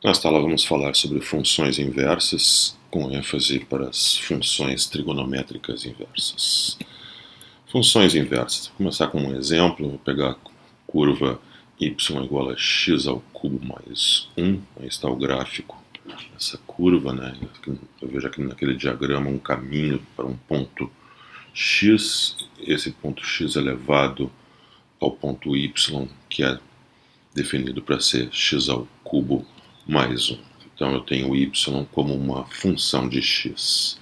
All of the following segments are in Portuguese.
Nesta aula vamos falar sobre funções inversas, com ênfase para as funções trigonométricas inversas. Funções inversas. Vou começar com um exemplo. Vou pegar a curva y igual a x ao cubo mais 1. Aí está o gráfico dessa curva, né? Eu vejo aqui naquele diagrama um caminho para um ponto x. Esse ponto x é levado ao ponto y, que é definido para ser x ao cubo mais 1. Então eu tenho y como uma função de x.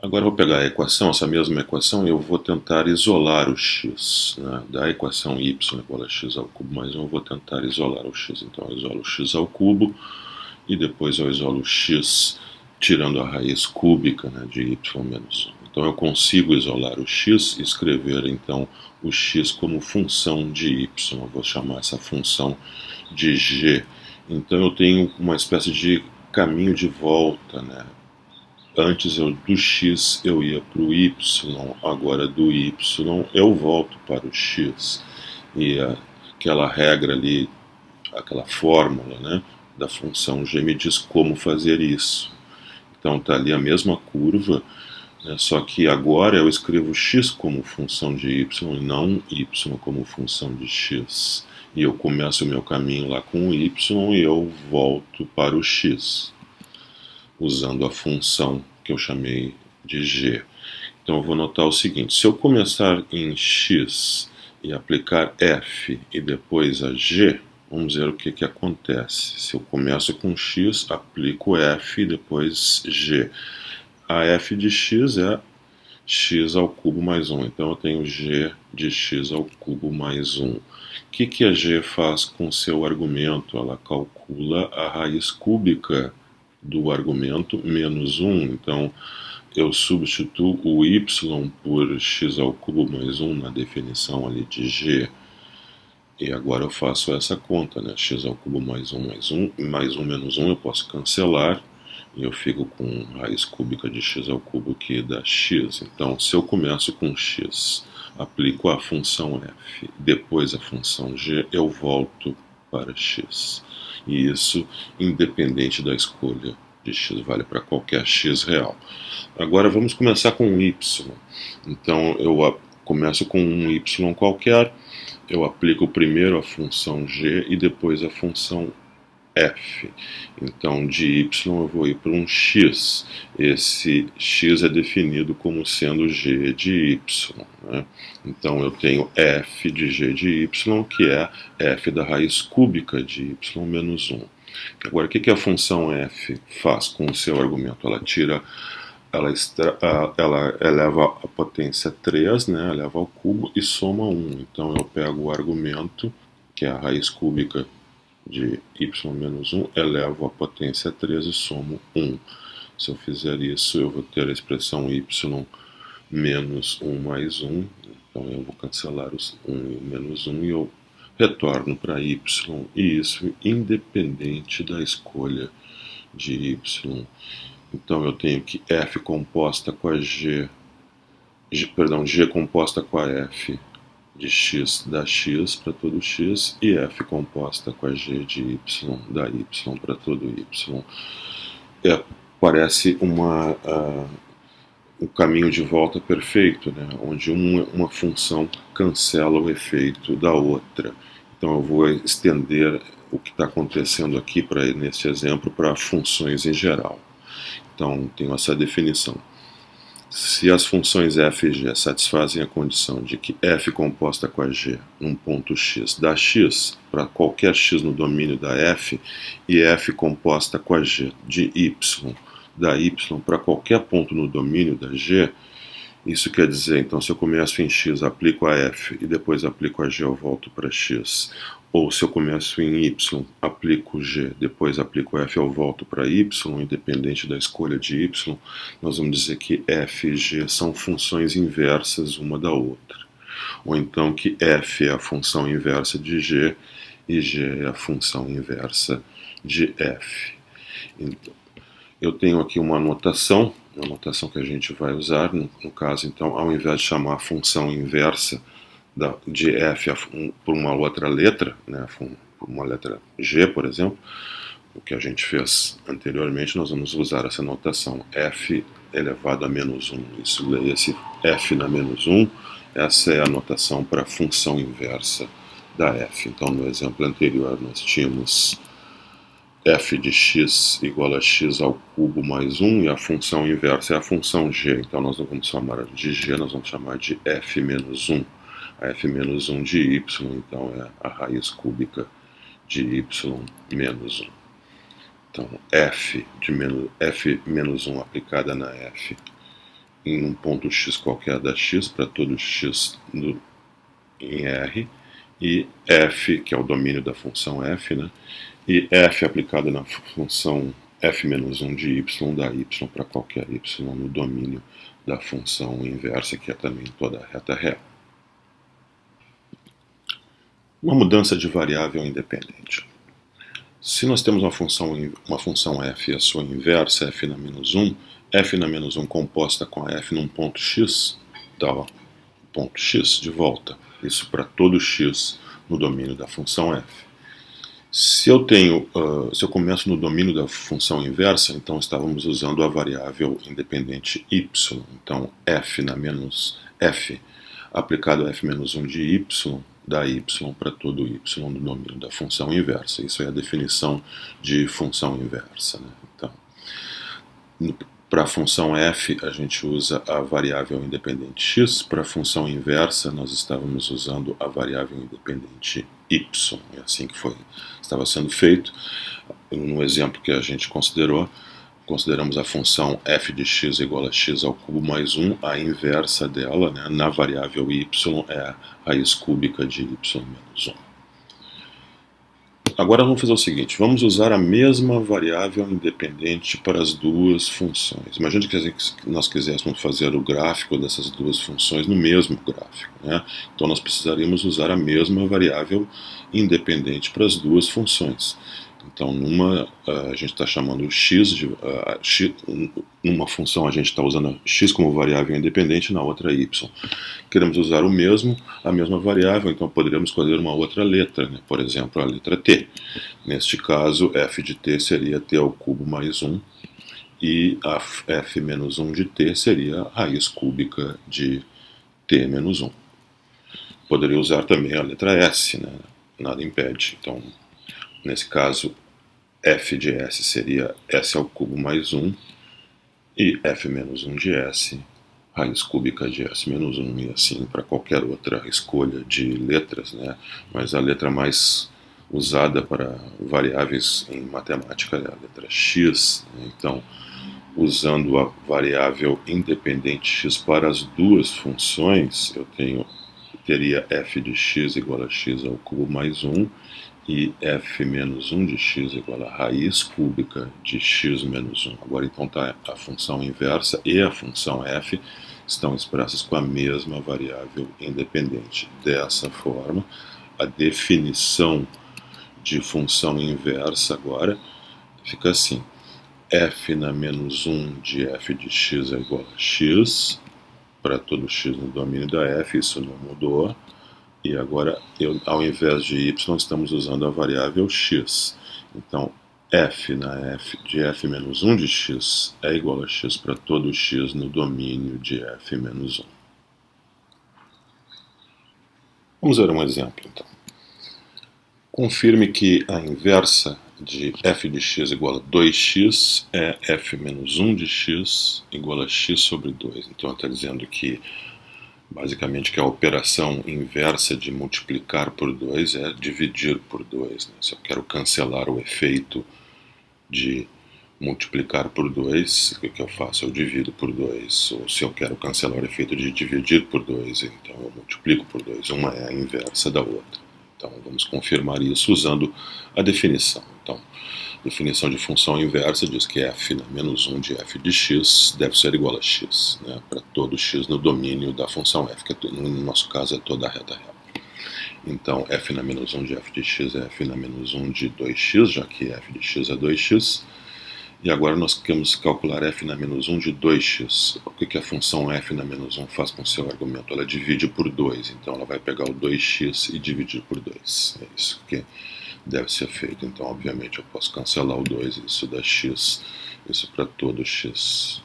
Agora eu vou pegar a equação, essa mesma equação, e eu vou tentar isolar o x. Né? Da equação y igual a x ao cubo mais 1, eu vou tentar isolar o x. Então eu isolo o x ao cubo, e depois eu isolo o x tirando a raiz cúbica, né, de y menos 1. Então eu consigo isolar o x e escrever então o x como função de y. Eu vou chamar essa função de g. Então eu tenho uma espécie de caminho de volta, né? Antes do x eu ia para o y, agora do y eu volto para o x. E aquela regra ali, aquela fórmula, né, da função g me diz como fazer isso. Então está ali a mesma curva, né, só que agora eu escrevo x como função de y e não y como função de x. E eu começo o meu caminho lá com o y e eu volto para o x, usando a função que eu chamei de g. Então eu vou notar o seguinte: se eu começar em x e aplicar f e depois a g, vamos ver o que acontece. Se eu começo com x, aplico f e depois g. A f de x é x ao cubo mais 1. Então eu tenho g de x ao cubo mais 1. O que a g faz com seu argumento? Ela calcula a raiz cúbica do argumento menos 1. Então eu substituo o y por x ao cubo mais 1 na definição ali de g. E agora eu faço essa conta, né? X ao cubo mais 1 mais 1 menos 1 eu posso cancelar. E eu fico com raiz cúbica de x ao cubo que dá x. Então, se eu começo com x, aplico a função f, depois a função g, eu volto para x. E isso independente da escolha de x, vale para qualquer x real. Agora vamos começar com um y. Então, eu começo com um y qualquer, eu aplico primeiro a função g e depois a função f. Então de y eu vou ir para um x. Esse x é definido como sendo g de y, né? Então eu tenho f de g de y, que é f da raiz cúbica de y menos 1. Agora o que a função f faz com o seu argumento? Ela eleva a potência 3, né? Eleva ao cubo e soma 1. Então eu pego o argumento, que é a raiz cúbica de y menos 1, elevo a potência 3 e somo 1. Se eu fizer isso, eu vou ter a expressão y menos 1 mais 1. Então eu vou cancelar os 1 e o menos 1 e eu retorno para y. E isso independente da escolha de y. Então eu tenho que f composta com a g composta com a f de x dá x para todo x, e f composta com a g de y dá y para todo y. Parece um caminho de volta perfeito, né? Onde uma função cancela o efeito da outra. Então eu vou estender o que está acontecendo aqui nesse exemplo para funções em geral. Então tenho essa definição. Se as funções f e g satisfazem a condição de que f composta com a g num ponto x dá x para qualquer x no domínio da f, e f composta com a g de y dá y para qualquer ponto no domínio da g, isso quer dizer, então, se eu começo em x, aplico a f e depois aplico a g, eu volto para x. Ou se eu começo em y, aplico g, depois aplico f, eu volto para y, independente da escolha de y, nós vamos dizer que f e g são funções inversas uma da outra. Ou então que f é a função inversa de g e g é a função inversa de f. Então, eu tenho aqui uma anotação que a gente vai usar, no caso, então, ao invés de chamar a função inversa de f por uma outra letra, né, por uma letra g, por exemplo, o que a gente fez anteriormente, nós vamos usar essa notação f elevado a menos 1. Isso leia-se f na menos 1. Essa é a notação para a função inversa da f. Então, no exemplo anterior, nós tínhamos f de x igual a x ao cubo mais 1, e a função inversa é a função g. Então, nós não vamos chamar de g, nós vamos chamar de f menos 1. A f menos 1 de y, então, é a raiz cúbica de y menos 1. Então, f menos 1 aplicada na f em um ponto x qualquer da x, para todo x em R, e f, que é o domínio da função f, né? E f aplicada na função f menos 1 de y, da y para qualquer y no domínio da função inversa, que é também toda a reta real. Uma mudança de variável independente. Se nós temos uma função f e a sua inversa, f na menos 1 composta com a f num ponto x, dá o ponto x de volta. Isso para todo x no domínio da função f. Se eu começo no domínio da função inversa, então estávamos usando a variável independente y. Então f aplicado a f menos 1 de y, dá y para todo y no domínio da função inversa. Isso é a definição de função inversa, né? Então, para a função f, a gente usa a variável independente x. Para a função inversa, nós estávamos usando a variável independente y. É assim que estava sendo feito. No exemplo que a gente consideramos a função f de x igual a x ao cubo mais 1. A inversa dela, né, na variável y, é a raiz cúbica de y menos 1. Agora vamos fazer o seguinte, vamos usar a mesma variável independente para as duas funções. Imagine que nós quiséssemos fazer o gráfico dessas duas funções no mesmo gráfico, né? Então nós precisaríamos usar a mesma variável independente para as duas funções. Então, a gente está chamando numa função a gente está usando x como variável independente, na outra y. Queremos usar a mesma variável, então poderíamos escolher uma outra letra, né? Por exemplo, a letra t. Neste caso, f de t seria t ao cubo mais 1, e a f menos 1 de t seria a raiz cúbica de t menos 1. Poderia usar também a letra s, né? Nada impede. Então, nesse caso, f de s seria s ao cubo mais 1, e f menos 1 de s, raiz cúbica de s menos 1, e assim para qualquer outra escolha de letras, né? Mas a letra mais usada para variáveis em matemática é a letra x, né? Então, usando a variável independente x para as duas funções, eu teria f de x igual a x ao cubo mais 1, e f menos 1 de x igual a raiz cúbica de x menos 1. Agora, então, a função inversa e a função f estão expressas com a mesma variável independente. Dessa forma, a definição de função inversa agora fica assim: f na menos 1 de f de x é igual a x, para todo x no domínio da f, isso não mudou. E agora, ao invés de y, estamos usando a variável x. Então, f de f menos 1 de x é igual a x para todo x no domínio de f menos 1. Vamos ver um exemplo, então. Confirme que a inversa de f de x igual a 2x é f menos 1 de x igual a x sobre 2. Então, está dizendo que basicamente que a operação inversa de multiplicar por 2 é dividir por 2. Né? Se eu quero cancelar o efeito de multiplicar por 2, o que eu faço? Eu divido por 2. Ou se eu quero cancelar o efeito de dividir por 2, então eu multiplico por 2. Uma é a inversa da outra. Então vamos confirmar isso usando a definição. Então, definição de função inversa diz que f na menos 1 de f de x deve ser igual a x, né, para todo x no domínio da função f, que no nosso caso é toda a reta real. Então, f na menos 1 de f de x é f na menos 1 de 2x, já que f de x é 2x. E agora nós queremos calcular f na menos 1 de 2x. O que a função f na menos 1 faz com o seu argumento? Ela divide por 2, então ela vai pegar o 2x e dividir por 2. É isso que deve ser feito. Então, obviamente, eu posso cancelar o 2, isso dá x, isso para todo x.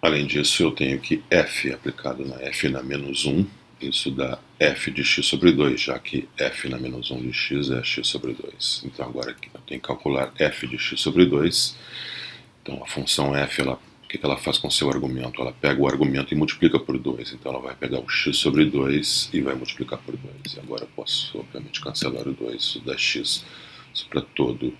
Além disso, eu tenho que f aplicado na f na menos 1, isso dá f de x sobre 2, já que f na menos 1 de x é x sobre 2. Então agora eu tenho que calcular f de x sobre 2. Então a função f, o que ela faz com o seu argumento? Ela pega o argumento e multiplica por 2. Então ela vai pegar o x sobre 2 e vai multiplicar por 2. E agora eu posso, obviamente, cancelar o 2, isso dá x para todo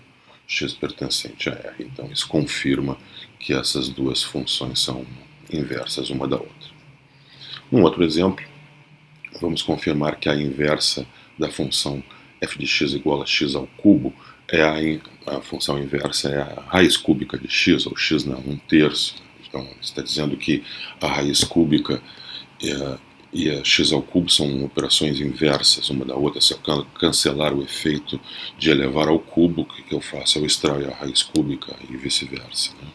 x pertencente a R. Então isso confirma que essas duas funções são inversas uma da outra. Um outro exemplo, vamos confirmar que a inversa da função f de x igual a x ao cubo é a função inversa é a raiz cúbica de x, ou x na 1/3. Então está dizendo que a raiz cúbica e a x ao cubo são operações inversas uma da outra. Se eu cancelar o efeito de elevar ao cubo, o que eu faço? Eu extraio a raiz cúbica e vice-versa, né?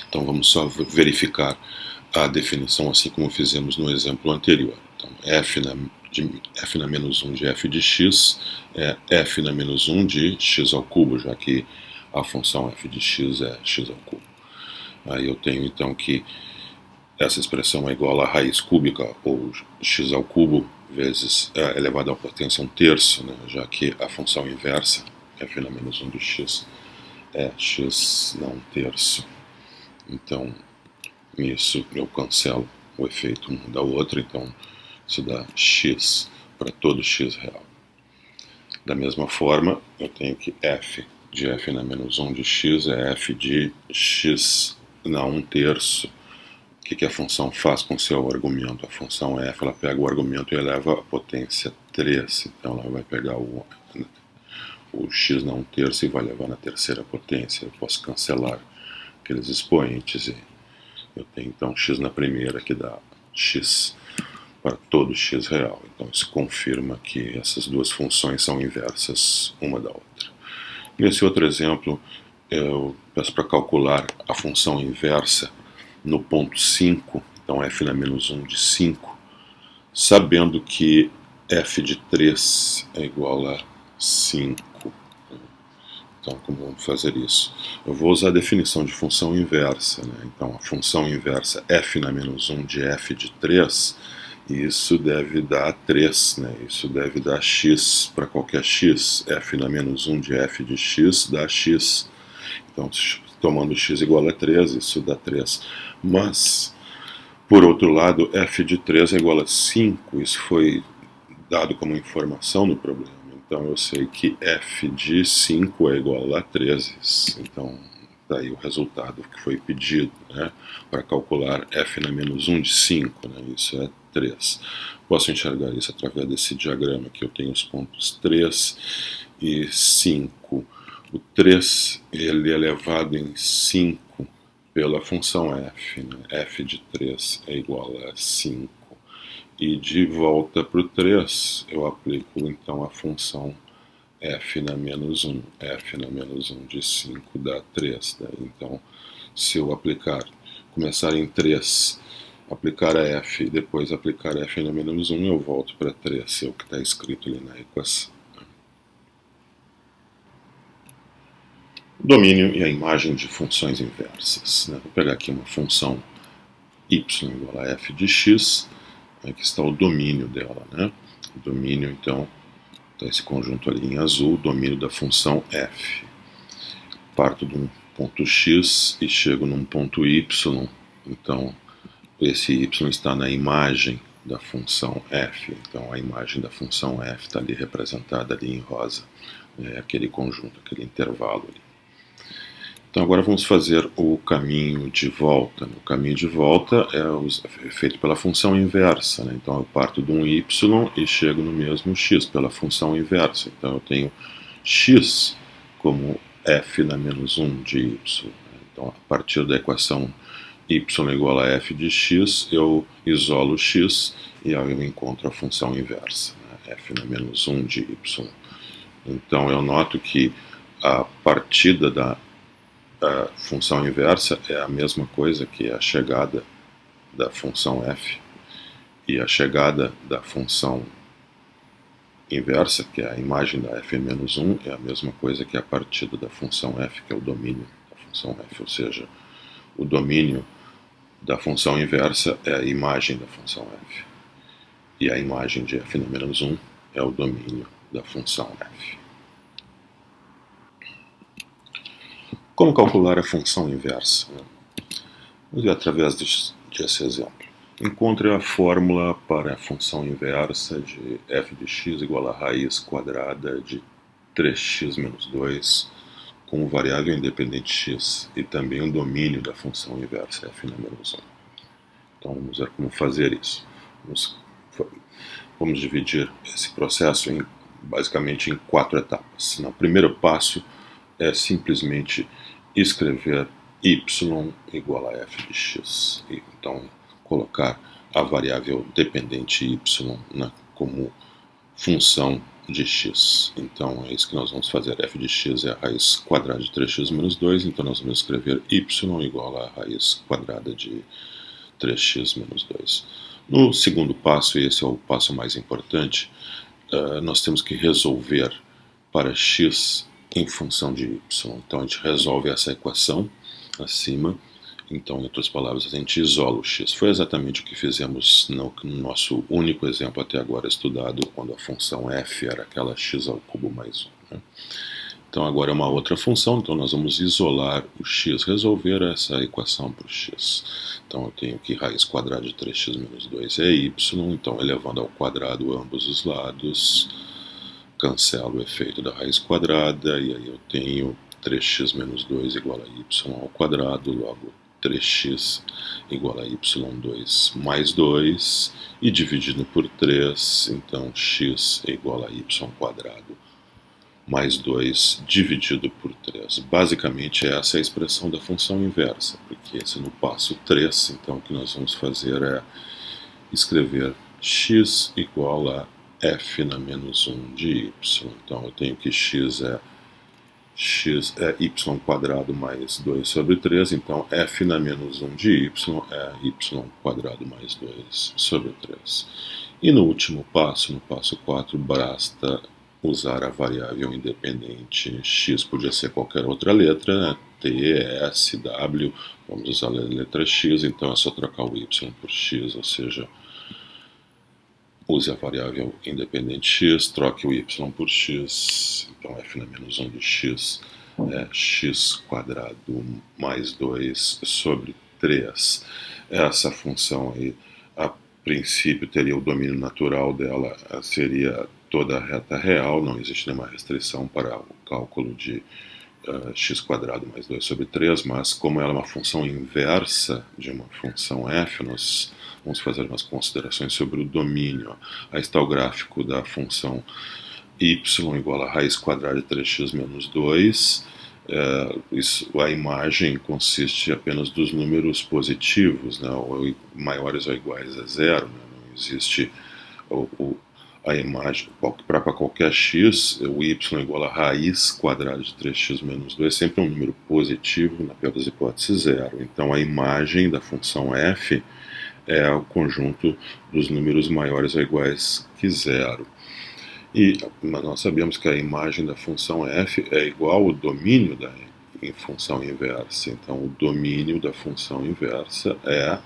Então vamos só verificar a definição assim como fizemos no exemplo anterior. Então f na menos 1 de f de x é f na menos 1 de x ao cubo, já que a função f de x é x ao cubo. Aí eu tenho então que essa expressão é igual a raiz cúbica, ou x ao cubo, vezes elevado à potência 1/3, né? Já que a função inversa, f na menos 1 de x, é x na 1/3. Então, nisso eu cancelo o efeito um da outra, então isso dá x para todo x real. Da mesma forma, eu tenho que f de f na menos 1 de x é f de x na 1/3. O que a função faz com o seu argumento? A função f, ela pega o argumento e eleva a potência 3. Então ela vai pegar o x na 1/3 e vai levar na terceira potência. Eu posso cancelar aqueles expoentes e eu tenho então x na primeira, que dá x para todo x real. Então isso confirma que essas duas funções são inversas uma da outra. Nesse outro exemplo, eu peço para calcular a função inversa no ponto 5, então f na menos 1 de 5, sabendo que f de 3 é igual a 5. Então, como vamos fazer isso? Eu vou usar a definição de função inversa, né? Então, a função inversa f na menos 1 de f de 3, isso deve dar 3, né? Isso deve dar x para qualquer x. F na menos 1 de f de x dá x. Então, tomando x igual a 3, isso dá 3. Mas, por outro lado, f de 3 é igual a 5. Isso foi dado como informação no problema. Então eu sei que f de 5 é igual a 13. Então daí o resultado que foi pedido, né, para calcular f na menos 1 de 5, né, isso é 3. Posso enxergar isso através desse diagrama que eu tenho os pontos 3 e 5. O 3 ele é elevado em 5 pela função f, né? F de 3 é igual a 5. E de volta para o 3, eu aplico então a função f na menos 1. F na menos 1 de 5 dá 3. Né? Então, se eu começar em 3, aplicar a f e depois aplicar f na menos 1, eu volto para 3, é o que está escrito ali na equação. Domínio e a imagem de funções inversas. Né? Vou pegar aqui uma função y igual a f de x. Aqui está o domínio dela, né? O domínio, então, está esse conjunto ali em azul, domínio da função f. Parto de um ponto x e chego num ponto y, então esse y está na imagem da função f. Então a imagem da função f está ali representada ali em rosa, né? Aquele conjunto, aquele intervalo ali. Então agora vamos fazer o caminho de volta. O caminho de volta é feito pela função inversa, né? Então eu parto de um y e chego no mesmo x pela função inversa. Então eu tenho x como f na menos 1 de y. Então a partir da equação y igual a f de x, eu isolo x e aí eu encontro a função inversa, né? F na menos 1 de y. Então eu noto que a partida da função inversa é a mesma coisa que a chegada da função f, e a chegada da função inversa, que é a imagem da f-1, é a mesma coisa que a partida da função f, que é o domínio da função f, ou seja, o domínio da função inversa é a imagem da função f, e a imagem de f-1 é o domínio da função f. Como calcular a função inversa? Vamos ver através desse exemplo. Encontre a fórmula para a função inversa de f de x igual a raiz quadrada de 3x menos 2 com variável independente x e também o domínio da função inversa f na menos 1. Então vamos ver como fazer isso. Vamos dividir esse processo basicamente em 4 etapas. No primeiro passo é simplesmente escrever y igual a f de x. Então colocar a variável dependente y como função de x. Então é isso que nós vamos fazer. F de x é a raiz quadrada de 3x menos 2, então nós vamos escrever y igual a raiz quadrada de 3x menos 2. No segundo passo, e esse é o passo mais importante, nós temos que resolver para x em função de y. Então a gente resolve essa equação acima. Então, em outras palavras, a gente isola o x. Foi exatamente o que fizemos no nosso único exemplo até agora estudado, quando a função f era aquela x ao cubo mais 1. Né? Então, agora é uma outra função, então nós vamos isolar o x, resolver essa equação para o x. Então, eu tenho que raiz quadrada de 3x menos 2 é y, então elevando ao quadrado ambos os lados, cancelo o efeito da raiz quadrada, e aí eu tenho 3x menos 2 igual a y ao quadrado, logo 3x igual a y2 mais 2, e dividido por 3, então x é igual a y quadrado mais 2 dividido por 3. Basicamente essa é a expressão da função inversa, porque esse é no passo 3, então o que nós vamos fazer é escrever x igual a f na menos 1 de y. Então eu tenho que x é y quadrado mais 2 sobre 3, então f na menos 1 de y é y quadrado mais 2 sobre 3. E no último passo, no passo 4, basta usar a variável independente x, podia ser qualquer outra letra, né? T, S, W, vamos usar a letra x, então é só trocar o y por x, ou seja, use a variável independente x, troque o y por x, então f na menos 1 de x é x quadrado mais 2 sobre 3. Essa função aí, a princípio, teria o domínio natural dela, seria toda a reta real, não existe nenhuma restrição para o cálculo de x quadrado mais 2 sobre 3, mas como ela é uma função inversa de uma função f, nós vamos fazer umas considerações sobre o domínio. Aí está o gráfico da função y igual a raiz quadrada de 3x menos 2. A imagem consiste apenas dos números positivos, né, ou maiores ou iguais a zero, né, não existe a imagem, para qualquer x, o y igual a raiz quadrada de 3x menos 2 é sempre um número positivo, na pior das hipóteses, zero. Então a imagem da função f é o conjunto dos números maiores ou iguais que zero. Mas nós sabemos que a imagem da função f é igual ao domínio da função inversa. Então o domínio da função inversa é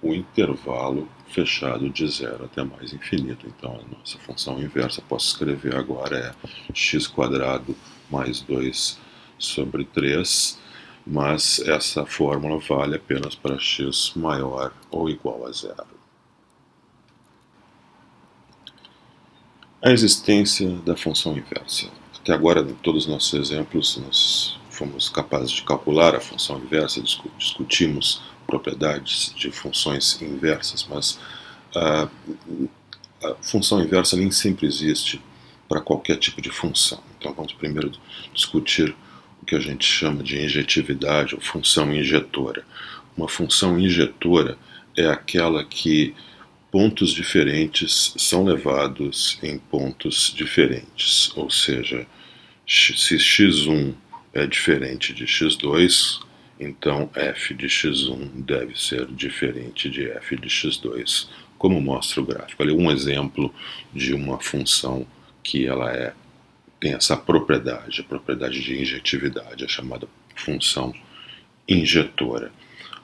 o intervalo fechado de 0 até mais infinito. Então a nossa função inversa, posso escrever agora, é x quadrado mais 2 sobre 3, mas essa fórmula vale apenas para x maior ou igual a 0. A existência da função inversa. Até agora, em todos os nossos exemplos, nós fomos capazes de calcular a função inversa, discutimos propriedades de funções inversas, mas a função inversa nem sempre existe para qualquer tipo de função. Então vamos primeiro discutir o que a gente chama de injetividade ou função injetora. Uma função injetora é aquela que pontos diferentes são levados em pontos diferentes, ou seja, se x1 é diferente de x2, então f de x1 deve ser diferente de f de x2, como mostra o gráfico. Ali um exemplo de uma função que ela tem essa propriedade, a propriedade de injetividade, a chamada função injetora.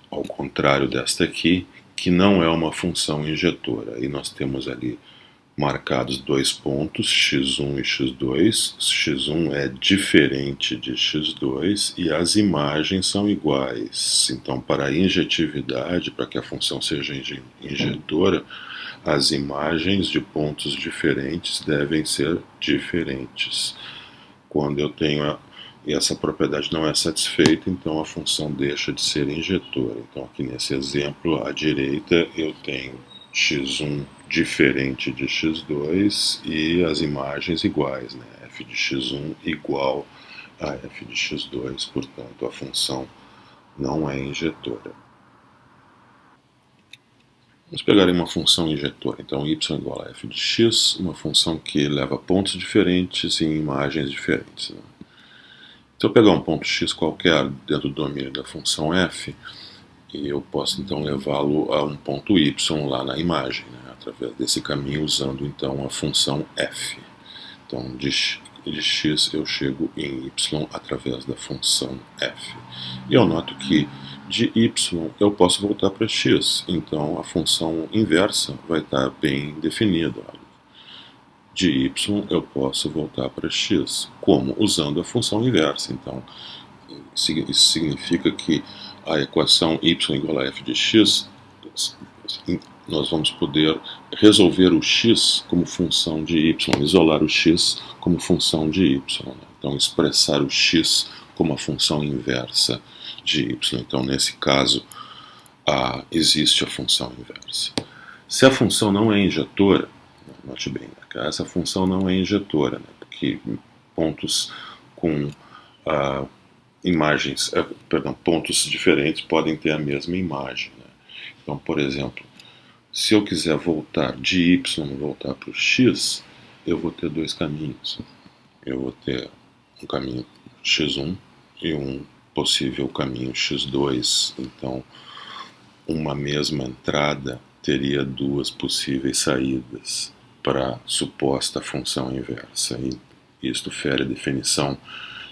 Ao contrário desta aqui, que não é uma função injetora. E nós temos ali marcados dois pontos, x1 e x2. X1 é diferente de x2 e as imagens são iguais. Então, para a injetividade, para que a função seja injetora, as imagens de pontos diferentes devem ser diferentes. Quando eu tenho essa propriedade não é satisfeita, então a função deixa de ser injetora. Então, aqui nesse exemplo, à direita, eu tenho x1 diferente de x2 e as imagens iguais, né? F de x1 igual a f de x2, portanto, a função não é injetora. Vamos pegar uma função injetora, então y igual a f de x, uma função que leva pontos diferentes em imagens diferentes. Né? Se eu pegar um ponto x qualquer dentro do domínio da função f, eu posso então levá-lo a um ponto y lá na imagem, né? Através desse caminho, usando então a função f. Então, de x eu chego em y através da função f. E eu noto que de y eu posso voltar para x, então a função inversa vai estar bem definida. De y eu posso voltar para x, como? Usando a função inversa. Então, isso significa que a equação y igual a f de x, nós vamos poder resolver o x como função de y, isolar o x como função de y. Né? Então, expressar o x como a função inversa de y. Então, nesse caso, existe a função inversa. Se a função não é injetora, note bem, né? Essa função não é injetora, né? Porque pontos com pontos diferentes podem ter a mesma imagem. Né? Então, por exemplo, se eu quiser voltar de y, voltar para o x, eu vou ter dois caminhos. Eu vou ter um caminho x1 e um possível caminho x2. Então, uma mesma entrada teria duas possíveis saídas para a suposta função inversa. E isto fere a definição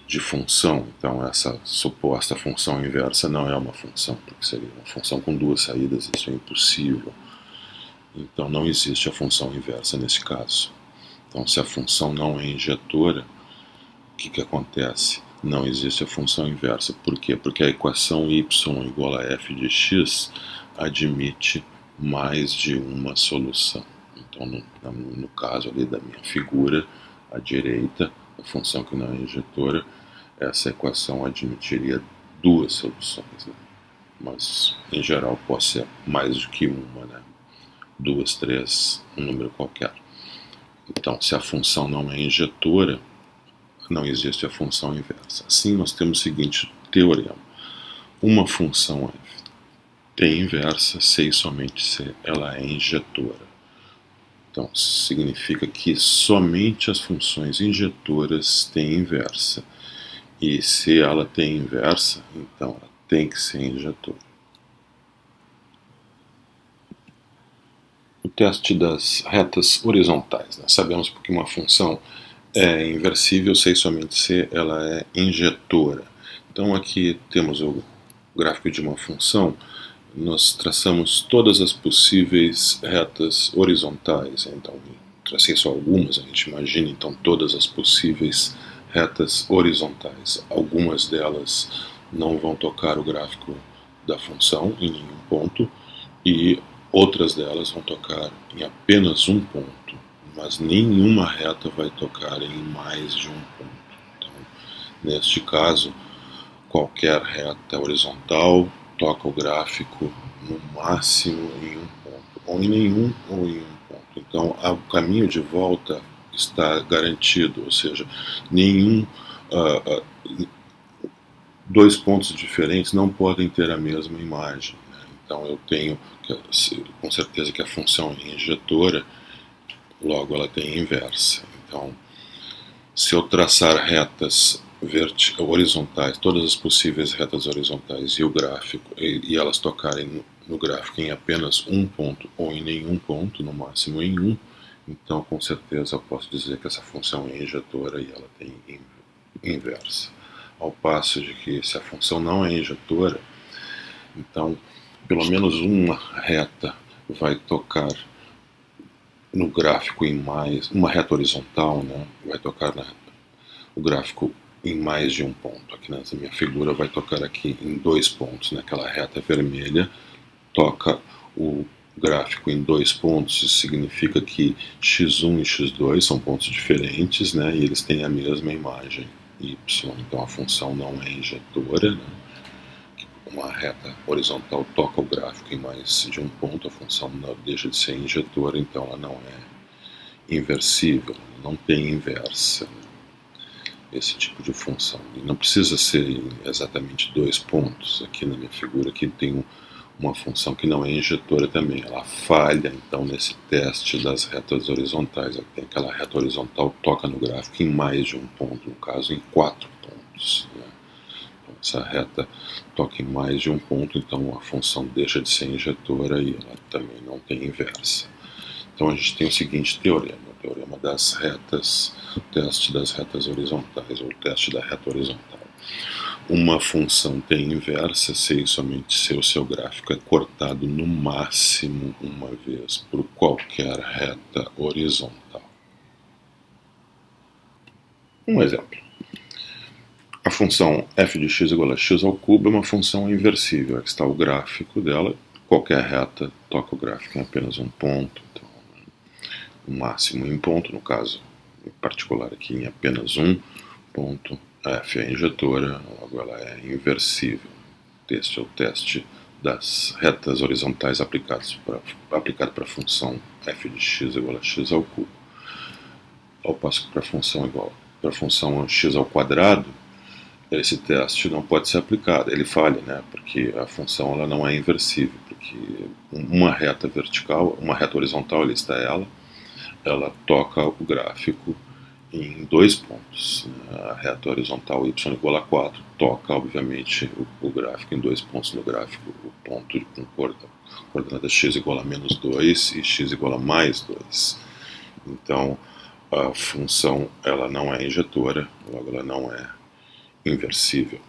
de função. Então, essa suposta função inversa não é uma função, porque seria uma função com duas saídas, isso é impossível. Então, não existe a função inversa nesse caso. Então, se a função não é injetora, o que acontece? Não existe a função inversa. Por quê? Porque a equação y igual a f de x admite mais de uma solução. Então, no caso ali da minha figura, à direita, a função que não é injetora, essa equação admitiria duas soluções. Né? Mas, em geral, pode ser mais do que uma, né? 2, 3, um número qualquer. Então, se a função não é injetora, não existe a função inversa. Assim, nós temos o seguinte teorema. Uma função f tem inversa se e somente se ela é injetora. Então, significa que somente as funções injetoras têm inversa. E se ela tem inversa, então ela tem que ser injetora. O teste das retas horizontais. Né? Sabemos porque uma função é inversível se e somente se ela é injetora. Então aqui temos o gráfico de uma função, nós traçamos todas as possíveis retas horizontais. Então, tracei só algumas, a gente imagina então todas as possíveis retas horizontais. Algumas delas não vão tocar o gráfico da função em nenhum ponto e outras delas vão tocar em apenas um ponto, mas nenhuma reta vai tocar em mais de um ponto. Então, neste caso, qualquer reta horizontal toca o gráfico no máximo em um ponto, ou em nenhum ou em um ponto. Então, o caminho de volta está garantido, ou seja, dois pontos diferentes não podem ter a mesma imagem. Né? Então, eu tenho com certeza que a função é injetora, logo ela tem inversa. Então, se eu traçar retas horizontais, todas as possíveis retas horizontais e o gráfico, e elas tocarem no gráfico em apenas um ponto ou em nenhum ponto, no máximo em um, Então, com certeza, eu posso dizer que essa função é injetora e ela tem inversa. Ao passo de que, se a função não é injetora, então, pelo menos uma reta vai tocar no gráfico em mais, uma reta horizontal, né, vai tocar o gráfico em mais de um ponto. Aqui nessa minha figura vai tocar aqui em 2 pontos, naquela reta vermelha, toca o gráfico em 2 pontos, isso significa que x1 e x2 são pontos diferentes, né, e eles têm a mesma imagem, y. Então a função não é injetora, né? Uma reta horizontal toca o gráfico em mais de um ponto, a função não deixa de ser injetora, então ela não é inversível, não tem inversa, né? Esse tipo de função. E não precisa ser exatamente 2 pontos. Aqui na minha figura aqui tem uma função que não é injetora também. Ela falha, então, nesse teste das retas horizontais. Tem aquela reta horizontal toca no gráfico em mais de um ponto, no caso em 4 pontos, né? Então, essa reta toca em mais de um ponto, então a função deixa de ser injetora e ela também não tem inversa. Então a gente tem o seguinte teorema, o teorema das retas, o teste das retas horizontais, ou o teste da reta horizontal. Uma função tem inversa se e somente se o seu gráfico é cortado no máximo uma vez por qualquer reta horizontal. Um exemplo. A função f de x igual a x ao cubo é uma função inversível. Aqui está o gráfico dela. Qualquer reta toca o gráfico em apenas um ponto. Então, o máximo em ponto, no caso em particular aqui em apenas um ponto, a f é injetora, logo ela é inversível. Este é o teste das retas horizontais aplicado para a função f de x igual a x ao cubo. Ao passo que para a função x ao quadrado, esse teste não pode ser aplicado, ele falha, né? Porque a função ela não é inversível, porque uma reta vertical, uma reta horizontal, ali está ela toca o gráfico em 2 pontos. A reta horizontal y igual a 4 toca, obviamente, o gráfico em 2 pontos no gráfico, o ponto com coordenada x igual a menos 2 e x igual a mais 2. Então, a função ela não é injetora, logo ela não é inversível.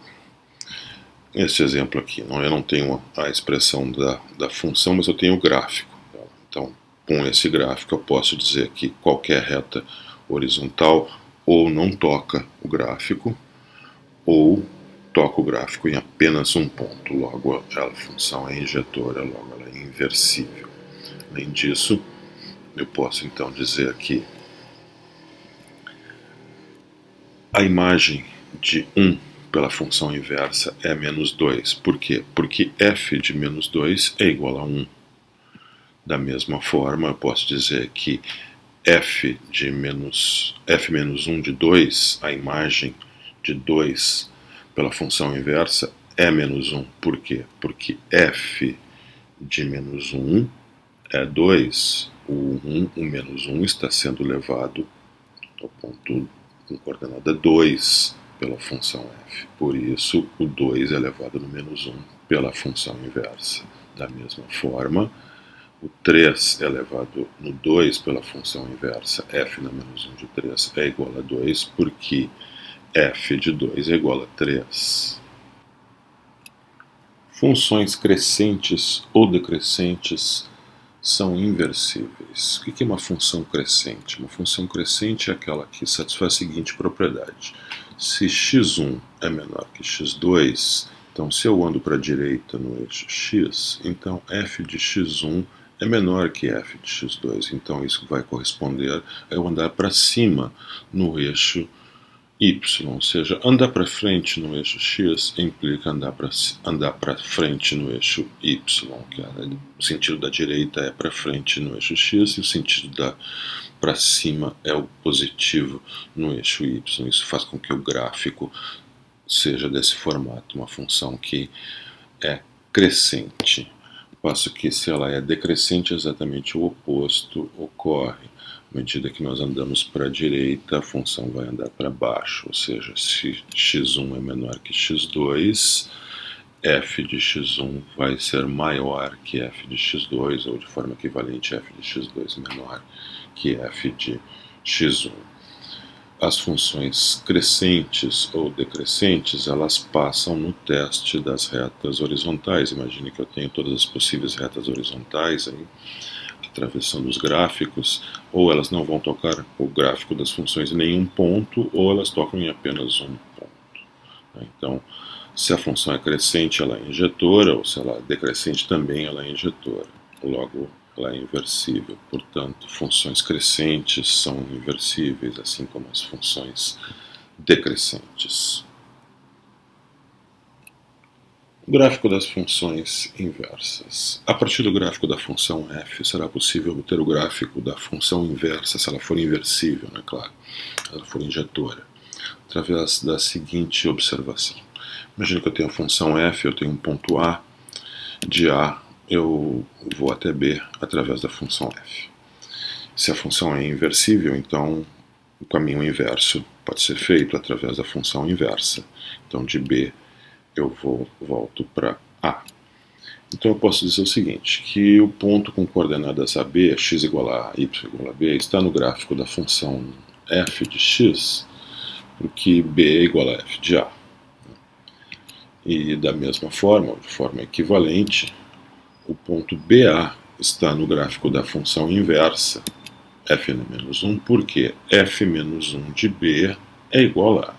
Esse exemplo aqui, eu não tenho a expressão da função, mas eu tenho o gráfico. Então, com esse gráfico eu posso dizer que qualquer reta horizontal ou não toca o gráfico, ou toca o gráfico em apenas um ponto. Logo, a função é injetora, logo ela é inversível. Além disso, eu posso então dizer que a imagem de 1 pela função inversa é menos 2. Por quê? Porque f de menos 2 é igual a 1. Da mesma forma, eu posso dizer que f menos 1 de 2, a imagem de 2 pela função inversa é menos 1. Por quê? Porque f de menos 1 é 2. O menos 1 está sendo levado ao ponto com coordenada 2 pela função f. Por isso, o 2 é elevado no menos 1 pela função inversa. Da mesma forma, o 3 elevado no 2 pela função inversa, f na menos 1 de 3 é igual a 2, porque f de 2 é igual a 3. Funções crescentes ou decrescentes são inversíveis. O que é uma função crescente? Uma função crescente é aquela que satisfaz a seguinte propriedade. Se x1 é menor que x2, então se eu ando para a direita no eixo x, então f de x1 é menor que f de x2. Então isso vai corresponder a eu andar para cima no eixo y, ou seja, andar para frente no eixo x implica andar para frente no eixo y, que o sentido da direita é para frente no eixo x e o sentido para cima é o positivo no eixo y. Isso faz com que o gráfico seja desse formato, uma função que é crescente. Ao passo que, se ela é decrescente, exatamente o oposto ocorre. À medida que nós andamos para a direita, a função vai andar para baixo, ou seja, se x1 é menor que x2, f de x1 vai ser maior que f de x2, ou de forma equivalente, f de x2 menor que é f de x1. As funções crescentes ou decrescentes, elas passam no teste das retas horizontais. Imagine que eu tenho todas as possíveis retas horizontais aí, atravessando os gráficos, ou elas não vão tocar o gráfico das funções em nenhum ponto, ou elas tocam em apenas um ponto. Então, se a função é crescente, ela é injetora, ou se ela é decrescente também, ela é injetora. Logo, ela é inversível. Portanto, funções crescentes são inversíveis, assim como as funções decrescentes. Gráfico das funções inversas. A partir do gráfico da função f, será possível obter o gráfico da função inversa, se ela for inversível, né, claro, se ela for injetora, através da seguinte observação. Imagina que eu tenho a função f, eu tenho um ponto A, de A eu vou até B através da função f. Se a função é inversível, então o caminho inverso pode ser feito através da função inversa. Então de B eu volto para A. Então eu posso dizer o seguinte, que o ponto com coordenadas AB, x igual a y igual a B, está no gráfico da função f de x, porque B é igual a f de A. E da mesma forma, de forma equivalente, o ponto BA está no gráfico da função inversa, fn-1, porque f-1 de B é igual a.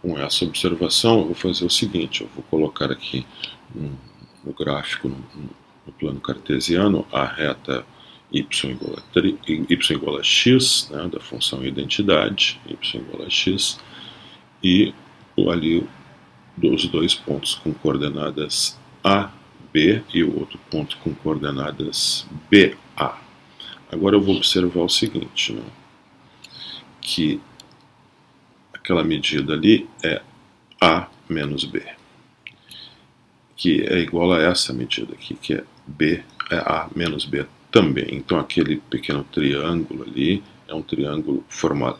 Com essa observação, eu vou fazer o seguinte, eu vou colocar aqui no gráfico, no plano cartesiano, a reta y igual a x, né, da função identidade, y igual a x, e ali os dois pontos com coordenadas A, B e o outro ponto com coordenadas BA. Agora eu vou observar o seguinte, né, que aquela medida ali é A menos B, que é igual a essa medida aqui, que é B, é A menos B também. Então aquele pequeno triângulo ali é um triângulo formado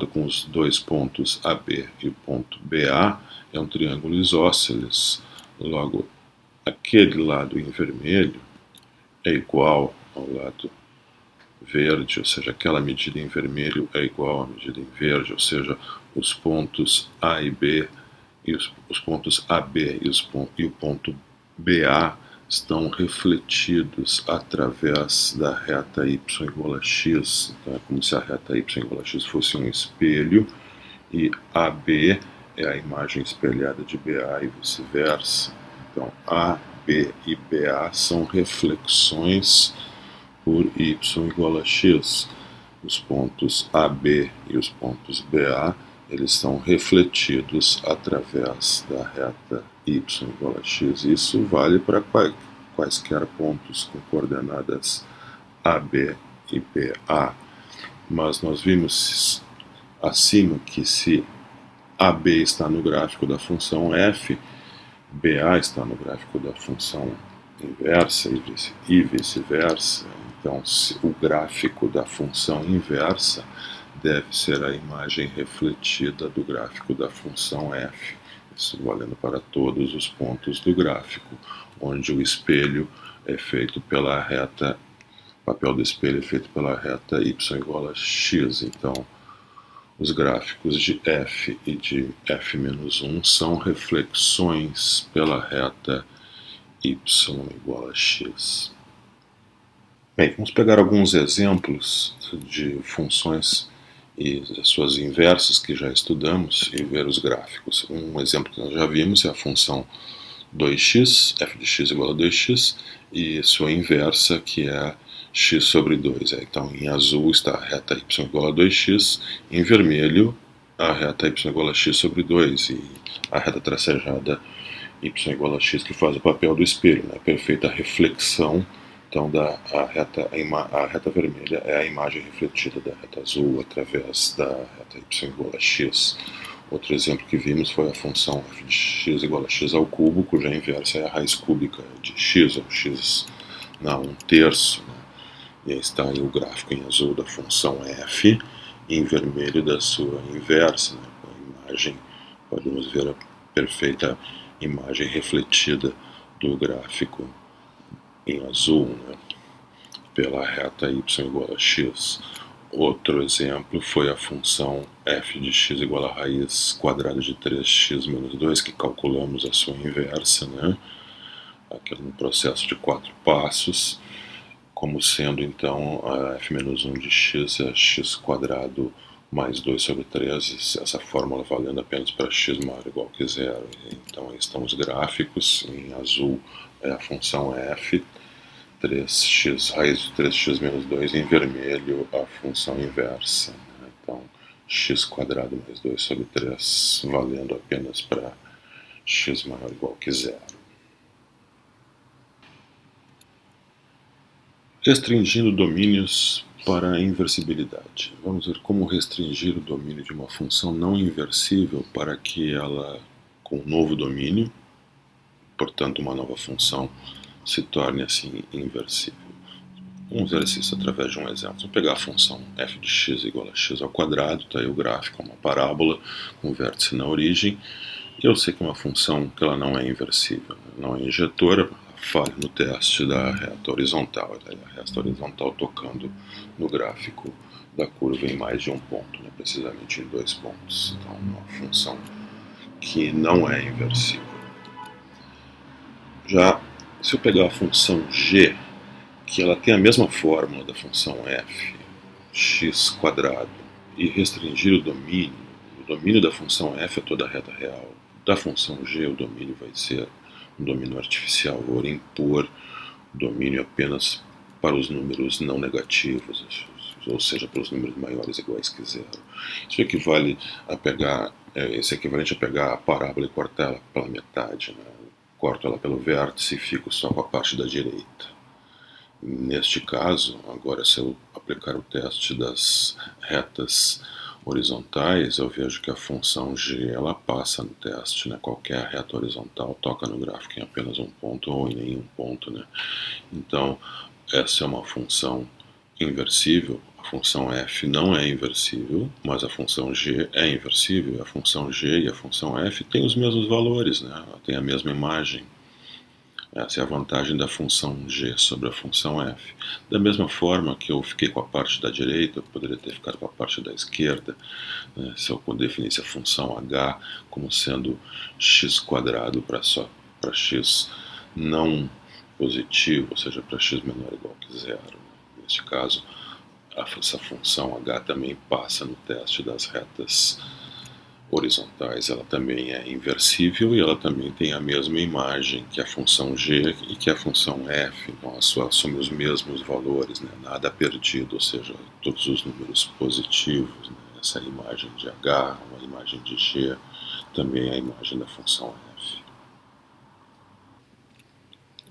com os dois pontos AB e o ponto BA, é um triângulo isósceles. Logo, aquele lado em vermelho é igual ao lado verde, ou seja, aquela medida em vermelho é igual à medida em verde, ou seja, os pontos A e B, e os pontos AB e o ponto BA estão refletidos através da reta y igual a x. Então é como se a reta y igual a x fosse um espelho, e AB é a imagem espelhada de BA e vice-versa. Então A, B e BA são reflexões por y igual a x. Os pontos AB e os pontos BA, eles são refletidos através da reta y igual a x. Isso vale para quaisquer pontos com coordenadas AB e BA. Mas nós vimos acima que se AB está no gráfico da função f, BA está no gráfico da função inversa e vice-versa. Então, o gráfico da função inversa deve ser a imagem refletida do gráfico da função f. Isso valendo para todos os pontos do gráfico, onde o espelho é feito pela reta, o papel do espelho é feito pela reta y igual a x. Então, os gráficos de f e de f-1 são reflexões pela reta y igual a x. Bem, vamos pegar alguns exemplos de funções e suas inversas que já estudamos e ver os gráficos. Um exemplo que nós já vimos é a função 2x, f de x igual a 2x, e sua inversa, que é x sobre 2. Então, em azul está a reta y igual a 2x, em vermelho a reta y igual a x sobre 2, e a reta tracejada y igual a x, que faz o papel do espelho, né? Perfeita reflexão. Então, a reta vermelha é a imagem refletida da reta azul através da reta y igual a x. Outro exemplo que vimos foi a função f de x igual a x ao cubo, cuja inversa é a raiz cúbica de x, ou x na 1/3. Né? E aí está aí o gráfico em azul da função f, e em vermelho da sua inversa. Né? A imagem, podemos ver a perfeita imagem refletida do gráfico em azul. Né? pela reta y igual a x. Outro exemplo foi a função f de x igual a raiz quadrada de 3x menos 2, que calculamos a sua inversa, né? Aqui no processo de 4 passos, como sendo então a f menos 1 de x é x quadrado mais 2 sobre 3, essa fórmula valendo apenas para x maior ou igual que zero. Então aí estão os gráficos, em azul é a função f, 3x, raiz de 3x menos 2, em vermelho a função inversa, né? Então x quadrado mais 2 sobre 3 valendo apenas para x maior ou igual que zero. Restringindo domínios para a inversibilidade. Vamos ver como restringir o domínio de uma função não inversível para que ela, com um novo domínio, portanto uma nova função, se torne assim inversível. Vamos ver isso através de um exemplo. Vou pegar a função f de x igual a x ao quadrado, está aí o gráfico, uma parábola com vértice na origem, e eu sei que é uma função que ela não é inversível, não é injetora, falha no teste da reta horizontal, a reta horizontal tocando no gráfico da curva em mais de um ponto, né, precisamente em 2 pontos. Então, uma função que não é inversível. Já se eu pegar a função g, que ela tem a mesma fórmula da função f, x quadrado, e restringir o domínio da função f é toda a reta real, da função g o domínio vai ser um domínio artificial, vou impor domínio apenas para os números não negativos, ou seja, para os números maiores ou iguais que zero. Isso equivale a pegar, esse equivalente a pegar a parábola e cortar ela pela metade, né? Corto ela pelo vértice e fico só com a parte da direita. Neste caso, agora se eu aplicar o teste das retas horizontais, eu vejo que a função g ela passa no teste, né? Qualquer reta horizontal toca no gráfico em apenas um ponto ou em nenhum ponto, né? Então, essa é uma função inversível. A função f não é inversível, mas a função g é inversível. A função g e a função f têm os mesmos valores, né? Tem a mesma imagem. Essa é a vantagem da função g sobre a função f. Da mesma forma que eu fiquei com a parte da direita, eu poderia ter ficado com a parte da esquerda, né? Se eu definisse a função h como sendo x quadrado para x não positivo, ou seja, para x menor ou igual que zero. Neste caso, essa função h também passa no teste das retas horizontais, ela também é inversível e ela também tem a mesma imagem que a função g e que a função f, então assume os mesmos valores, né? Nada perdido, ou seja, todos os números positivos, né? Essa imagem de h, a imagem de g, também é a imagem da função f.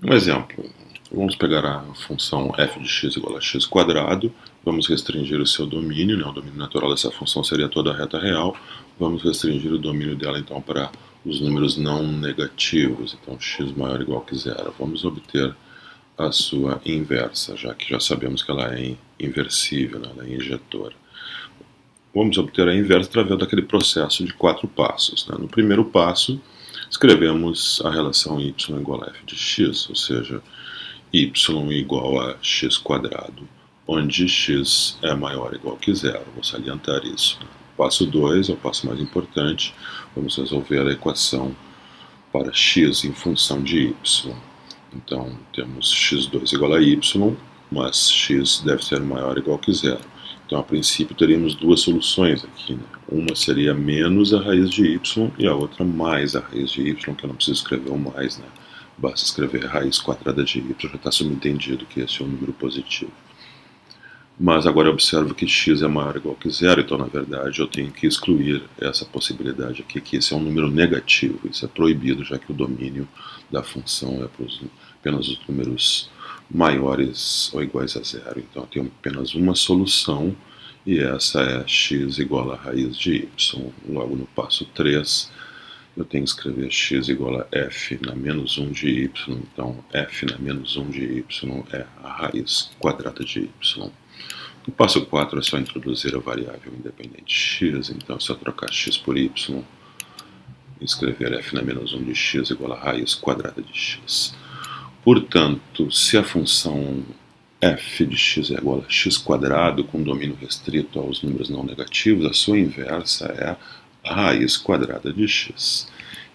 Um exemplo, vamos pegar a função f de x igual a x quadrado, vamos restringir o seu domínio, né? O domínio natural dessa função seria toda a reta real, vamos restringir o domínio dela então para os números não negativos, então x maior ou igual que zero. Vamos obter a sua inversa, já que já sabemos que ela é inversível, né? Ela é injetora. Vamos obter a inversa através daquele processo de 4 passos, né? No primeiro passo, escrevemos a relação y igual a f de x, ou seja, y igual a x quadrado, onde x é maior ou igual que zero. Vou salientar isso. Passo 2 é o passo mais importante. Vamos resolver a equação para x em função de y. Então, temos x2 igual a y, mas x deve ser maior ou igual que zero. Então, a princípio, teríamos duas soluções aqui, né? Uma seria menos a raiz de y e a outra mais a raiz de y, que eu não preciso escrever o mais, né? Basta escrever raiz quadrada de y, já está subentendido que esse é um número positivo. Mas agora eu observo que x é maior ou igual que zero, então na verdade eu tenho que excluir essa possibilidade aqui, que esse é um número negativo. Isso é proibido, já que o domínio da função é para apenas os números maiores ou iguais a zero. Então eu tenho apenas uma solução, e essa é x igual a raiz de y. Logo no passo 3, eu tenho que escrever x igual a f na menos 1 de y, então f na menos 1 de y é a raiz quadrada de y. No passo 4 é só introduzir a variável independente x, então se eu trocar x por y, escrever f na menos 1 de x igual a raiz quadrada de x. Portanto, se a função f de x é igual a x quadrado com domínio restrito aos números não negativos, a sua inversa é a raiz quadrada de x.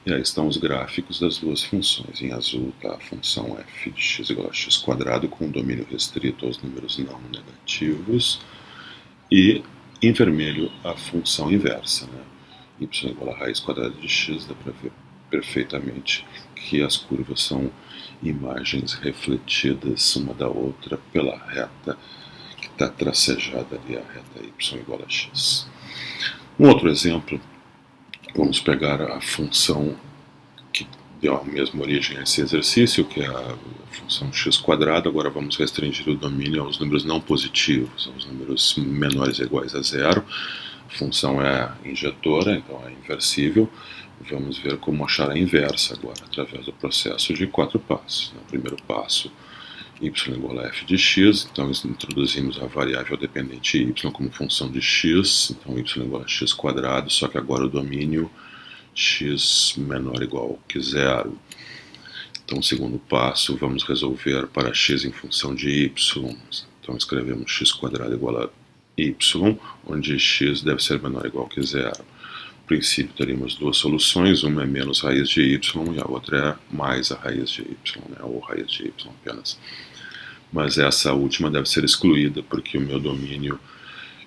E aí estão os gráficos das duas funções. Em azul está a função f de x igual a x quadrado com domínio restrito aos números não negativos. E em vermelho a função inversa, né? Y igual a raiz quadrada de x, dá para ver perfeitamente que as curvas são imagens refletidas uma da outra pela reta que está tracejada ali, a reta y igual a x. Um outro exemplo, vamos pegar a função que deu a mesma origem a esse exercício, que é a função x quadrado. Agora vamos restringir o domínio aos números não positivos, aos números menores ou iguais a zero. A função é injetora, então é inversível. Vamos ver como achar a inversa agora, através do processo de 4 passos. No primeiro passo, y igual a f de x, então introduzimos a variável dependente y como função de x, então y igual a x quadrado, só que agora o domínio x menor ou igual que zero. Então, segundo passo, vamos resolver para x em função de y, então escrevemos x quadrado igual a y, onde x deve ser menor ou igual que zero. No princípio teríamos duas soluções, uma é menos raiz de y e a outra é mais a raiz de y, né, ou raiz de y apenas. Mas essa última deve ser excluída porque o meu domínio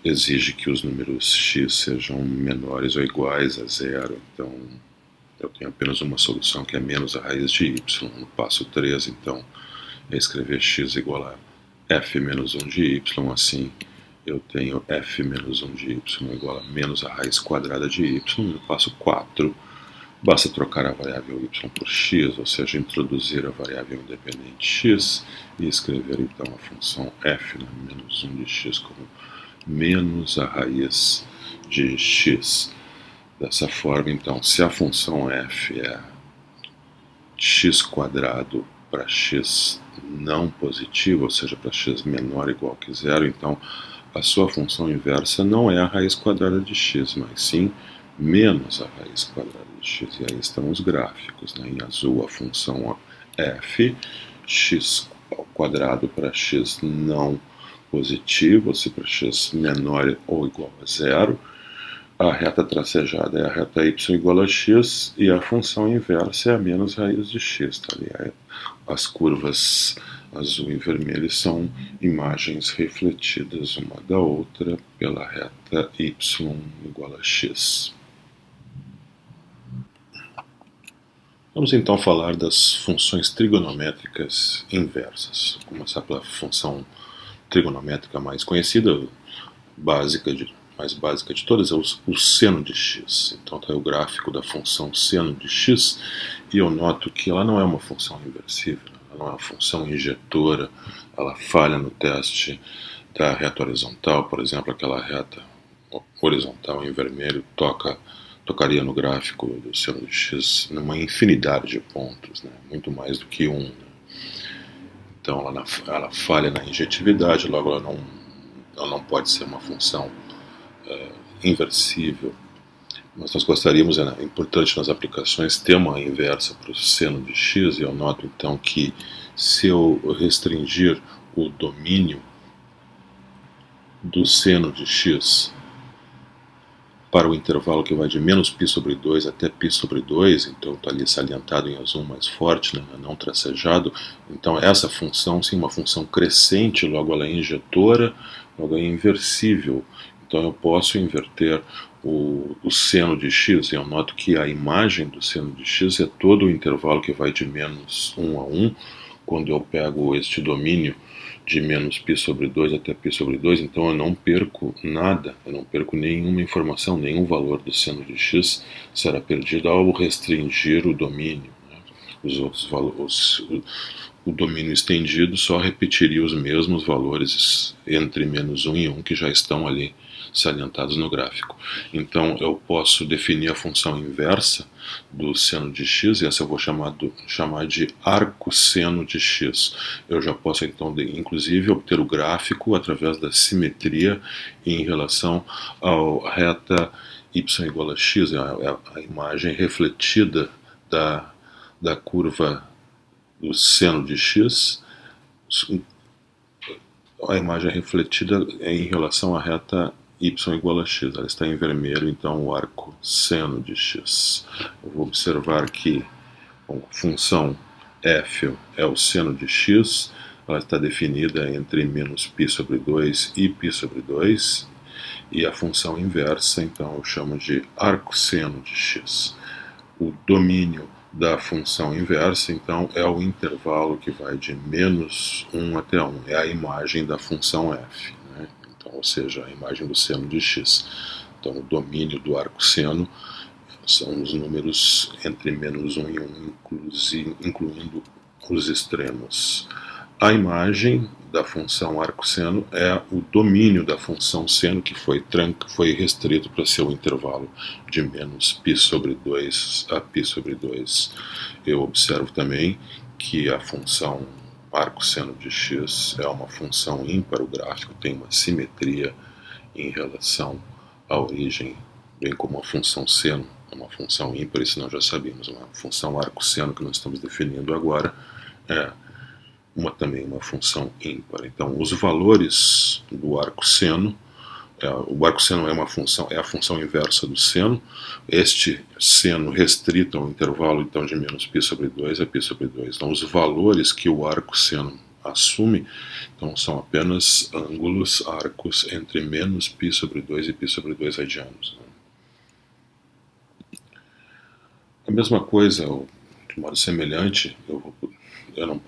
exige que os números x sejam menores ou iguais a zero, então eu tenho apenas uma solução que é menos a raiz de y. No passo 3, então, é escrever x igual a f menos 1 de y, assim eu tenho f menos 1 de y igual a menos a raiz quadrada de y. No passo 4, basta trocar a variável y por x, ou seja, introduzir a variável independente x e escrever então a função f, né, menos 1 de x, como menos a raiz de x. Dessa forma, então, se a função f é x quadrado para x não positivo, ou seja, para x menor ou igual que zero, então a sua função inversa não é a raiz quadrada de x, mas sim menos a raiz quadrada de x. E aí estão os gráficos, né? Em azul a função f, x ao quadrado para x não positivo, ou seja, para x menor ou igual a zero. A reta tracejada é a reta y igual a x e a função inversa é a menos raiz de x. Tá ali? As curvas azul e vermelho são imagens refletidas uma da outra pela reta y igual a x. Vamos então falar das funções trigonométricas inversas. Vou começar pela função trigonométrica mais conhecida, mais básica de todas, é o seno de x. Então está aí o gráfico da função seno de x, e eu noto que ela não é uma função inversível, ela não é uma função injetora, ela falha no teste da reta horizontal, por exemplo, aquela reta horizontal em vermelho tocaria no gráfico do seno de x numa infinidade de pontos, né? Muito mais do que um. Né? Então ela falha na injetividade, logo ela não pode ser uma função inversível, mas nós gostaríamos, é importante nas aplicações, ter uma inversa para o seno de x, e eu noto então que se eu restringir o domínio do seno de x para o intervalo que vai de menos π sobre 2 até π sobre 2, então está ali salientado em azul mais forte, né, não tracejado, então essa função, sim, uma função crescente, logo ela é injetora, logo é inversível. Então eu posso inverter o seno de x, e eu noto que a imagem do seno de x é todo o intervalo que vai de menos 1 a 1, quando eu pego este domínio de menos π sobre 2 até π sobre 2, então eu não perco nada, eu não perco nenhuma informação, nenhum valor do seno de x será perdido ao restringir o domínio. Né? Os outros valores, o domínio estendido só repetiria os mesmos valores entre menos 1 e 1 que já estão ali salientados no gráfico. Então eu posso definir a função inversa do seno de x, e essa eu vou chamar de arco seno de x. Eu já posso então, inclusive, obter o gráfico através da simetria em relação à reta y igual a x, a imagem refletida da curva do seno de x a imagem é refletida em relação à reta y igual a x. Ela está em vermelho, então o arco seno de x. Eu vou observar que a função f é o seno de x, ela está definida entre menos π sobre 2 e π sobre 2, e a função inversa, então, eu chamo de arco seno de x. O domínio da função inversa, então, é o intervalo que vai de menos 1 até 1, é a imagem da função f, né? Então, ou seja, a imagem do seno de x. Então, o domínio do arco seno são os números entre menos 1 e 1, incluindo os extremos. A imagem da função arcosseno é o domínio da função seno, que foi restrito para seu intervalo de menos π sobre 2 a π sobre 2. Eu observo também que a função arcosseno de x é uma função ímpar, o gráfico tem uma simetria em relação à origem, bem como a função seno é uma função ímpar, isso nós já sabíamos. Uma função arcosseno que nós estamos definindo agora é também uma função ímpar. Então, os valores do arcosseno, o arcosseno é a função inversa do seno. Este seno restrito ao intervalo então de menos π sobre 2 a π sobre 2. Então, os valores que o arcosseno assume, então, são apenas ângulos, arcos entre menos π sobre 2 e π sobre 2 radianos. A mesma coisa, de modo semelhante, não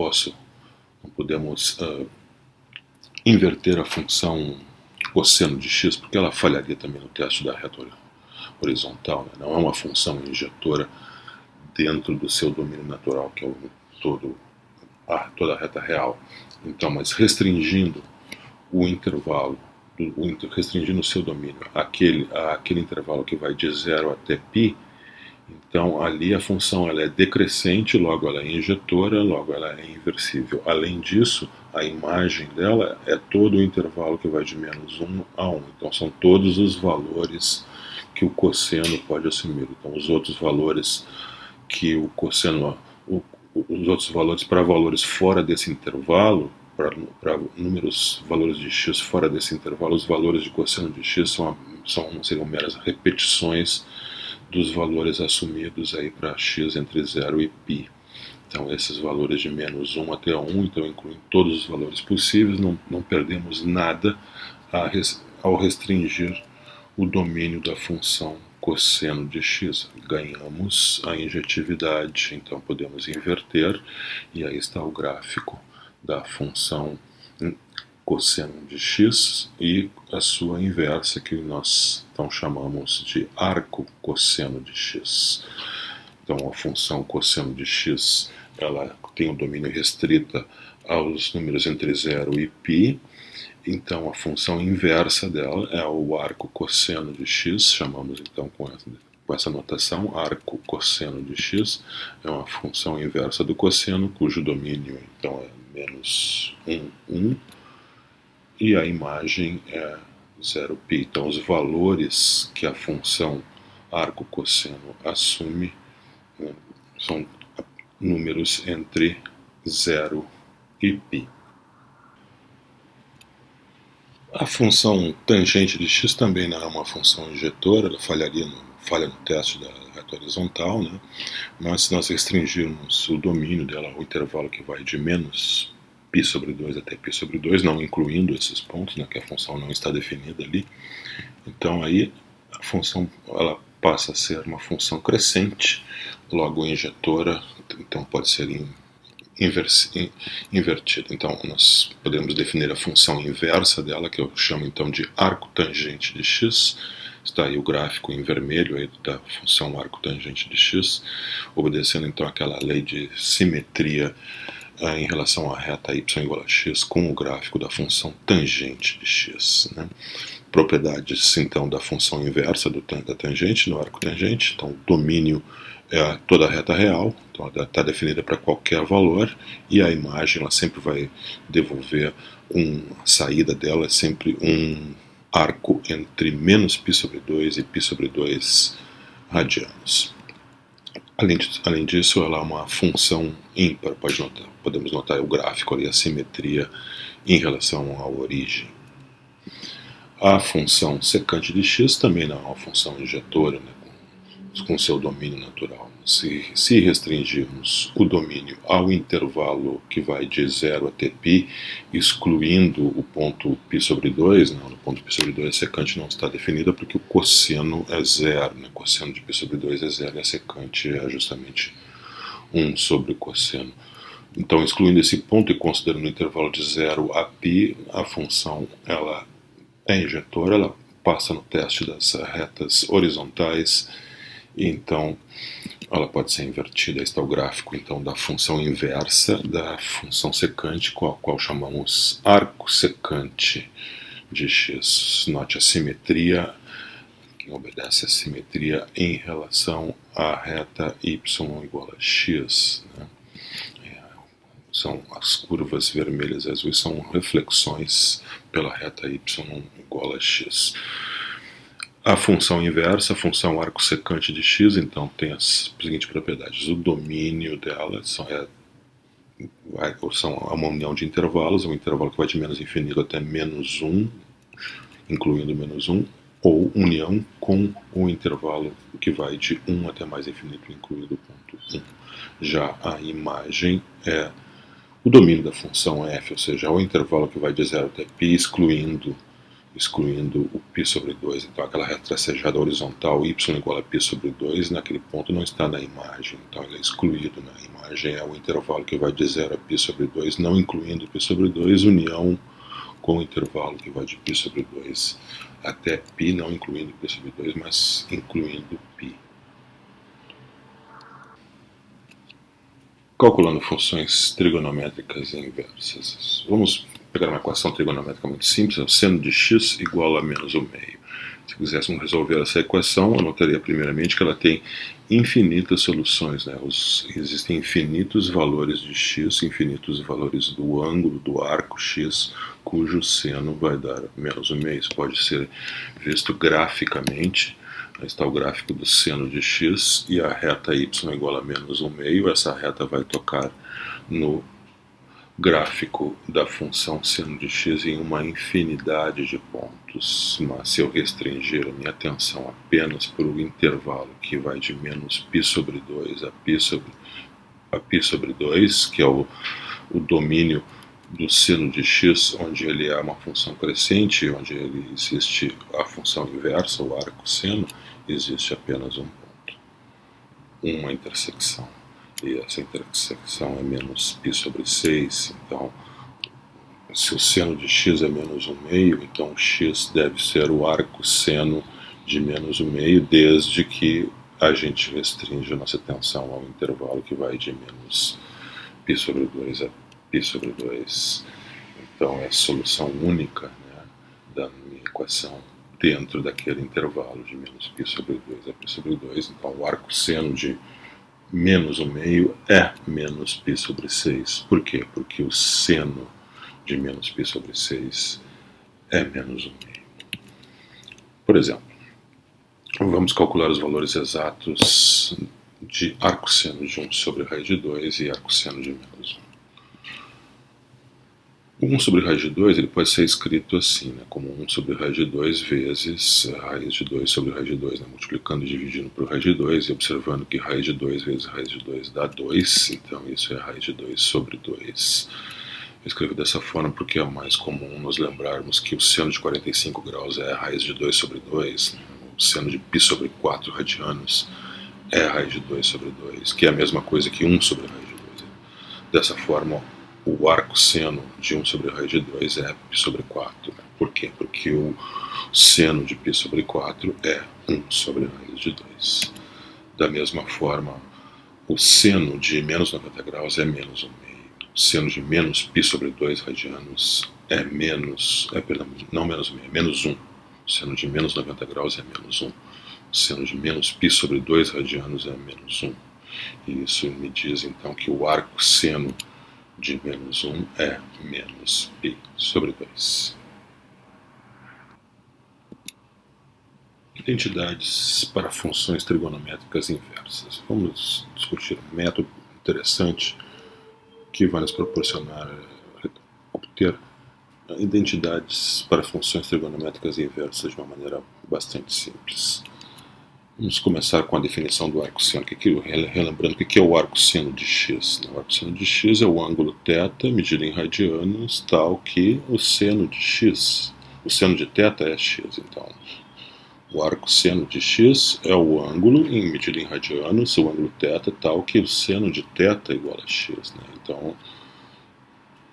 podemos inverter a função cosseno de x, porque ela falharia também no teste da reta horizontal, né? Não é uma função injetora dentro do seu domínio natural, que é toda a reta real. Então, mas restringindo o intervalo, restringindo o seu domínio àquele intervalo que vai de 0 até π, então ali a função ela é decrescente, logo ela é injetora, logo ela é inversível. Além disso, a imagem dela é todo o intervalo que vai de menos 1 a 1. Então são todos os valores que o cosseno pode assumir. Então os outros valores que o cosseno, os outros valores para valores fora desse intervalo, para valores de x fora desse intervalo, os valores de cosseno de x seriam meras repetições dos valores assumidos aí para x entre 0 e π. Então esses valores de menos 1 até 1, então incluem todos os valores possíveis, não perdemos nada ao restringir o domínio da função cosseno de x. Ganhamos a injetividade, então podemos inverter, e aí está o gráfico da função cosseno de x e a sua inversa, que nós então chamamos de arco cosseno de x. Então a função cosseno de x ela tem um domínio restrito aos números entre 0 e π. Então a função inversa dela é o arco cosseno de x, chamamos então com essa notação, arco cosseno de x, é uma função inversa do cosseno, cujo domínio então é menos 1, 1, e a imagem é 0π. Então os valores que a função arco cosseno assume, né, são números entre 0 e π. A função tangente de x também não é uma função injetora, ela falha no teste da reta horizontal, né? Mas se nós restringirmos o domínio dela ao intervalo que vai de menos π sobre 2 até π sobre 2, não incluindo esses pontos, né, que a função não está definida ali, então aí a função ela passa a ser uma função crescente, logo injetora, então pode ser invertida. Então nós podemos definir a função inversa dela, que eu chamo então de arco tangente de x. Está aí o gráfico em vermelho aí da função arco tangente de x, obedecendo então aquela lei de simetria em relação à reta y igual a x com o gráfico da função tangente de x, né? Propriedades então da função inversa da tangente no arco tangente. Então o domínio é toda a reta real, então ela está definida para qualquer valor, e a imagem ela sempre vai devolver a saída dela é sempre um arco entre menos π sobre 2 e π sobre 2 radianos. Além disso, ela é uma função ímpar, podemos notar o gráfico ali, a simetria em relação à origem. A função secante de x também não é uma função injetora, né, com seu domínio natural. Se restringirmos o domínio ao intervalo que vai de 0 até π, excluindo o ponto π sobre 2, no ponto π sobre 2 a secante não está definida porque o cosseno é zero, né? O cosseno de π sobre 2 é zero e a secante é justamente 1 sobre o cosseno. Então, excluindo esse ponto e considerando o intervalo de 0 a π, a função ela é injetora, ela passa no teste das retas horizontais, então ela pode ser invertida. Este é o gráfico então da função inversa da função secante, com a qual chamamos arco secante de x. Note a simetria, que obedece a simetria em relação à reta y igual a x, né? São as curvas vermelhas e azuis, são reflexões pela reta y igual a x. A função inversa, a função arco secante de x, então tem as seguintes propriedades. O domínio dela são uma união de intervalos, um intervalo que vai de menos infinito até menos 1, incluindo menos 1, ou união com o intervalo que vai de 1 até mais infinito, incluindo o ponto 1. Já a imagem é o domínio da função f, ou seja, é o intervalo que vai de 0 até π, excluindo o π sobre 2. Então aquela reta tracejada horizontal y igual a π sobre 2, naquele ponto não está na imagem, então ele é excluído. Na imagem é o intervalo que vai de 0 a π sobre 2, não incluindo π sobre 2, união com o intervalo que vai de π sobre 2 até π, não incluindo π sobre 2, mas incluindo π. Calculando funções trigonométricas inversas. Vamos pegar uma equação trigonométrica muito simples, o seno de x igual a menos 1 meio. Se quiséssemos resolver essa equação, eu notaria primeiramente que ela tem infinitas soluções, né? Existem infinitos valores de x, infinitos valores do ângulo do arco x, cujo seno vai dar menos 1 meio. Isso pode ser visto graficamente. Está o gráfico do seno de x e a reta y igual a menos 1 meio. Essa reta vai tocar no gráfico da função seno de x em uma infinidade de pontos, mas se eu restringir a minha atenção apenas por um intervalo que vai de menos π sobre 2 a π sobre 2, que é o domínio do seno de x, onde ele é uma função crescente, onde ele existe a função inversa, o arco seno, existe apenas um ponto, uma intersecção. E essa intersecção é menos π sobre 6, então, se o seno de x é menos 1 meio, então x deve ser o arco seno de menos 1 meio, desde que a gente restringe a nossa atenção ao intervalo que vai de menos π sobre 2 a π sobre 2. Então é a solução única, né, da minha equação dentro daquele intervalo de menos π sobre 2 a π sobre 2. Então o arco seno de menos 1 meio é menos π sobre 6. Por quê? Porque o seno de menos π sobre 6 é menos 1 meio. Por exemplo, vamos calcular os valores exatos de arco seno de 1 sobre raiz de 2 e arco seno de menos 1. O 1 sobre raiz de 2 ele pode ser escrito assim, né, como 1 sobre raiz de 2 vezes raiz de 2 sobre raiz de 2, né, multiplicando e dividindo por raiz de 2 e observando que raiz de 2 vezes raiz de 2 dá 2, então isso é raiz de 2 sobre 2. Eu escrevo dessa forma porque é mais comum nos lembrarmos que o seno de 45 graus é a raiz de 2 sobre 2, o seno de π sobre 4 radianos é a raiz de 2 sobre 2, que é a mesma coisa que 1 sobre raiz de 2. Dessa forma, o arco seno de 1 sobre raiz de 2 é π sobre 4. Por quê? Porque o seno de π sobre 4 é 1 sobre raiz de 2. Da mesma forma, o seno de menos 90 graus é menos 1 meio. O seno de menos π sobre 2 radianos é menos 1. O seno de menos 90 graus é menos 1. O seno de menos π sobre 2 radianos é menos 1. E isso me diz então que o arco seno de menos 1 é menos π sobre 2. Identidades para funções trigonométricas inversas. Vamos discutir um método interessante que vai nos proporcionar obter identidades para funções trigonométricas inversas de uma maneira bastante simples. Vamos começar com a definição do arco seno. Relembrando o que é o arco seno de x. O arco seno de x é o ângulo θ medido em radianos, tal que o seno de x, o seno de θ é x. Então, o arco seno de x é o ângulo medido em radianos, o ângulo θ, tal que o seno de θ é igual a x. Então,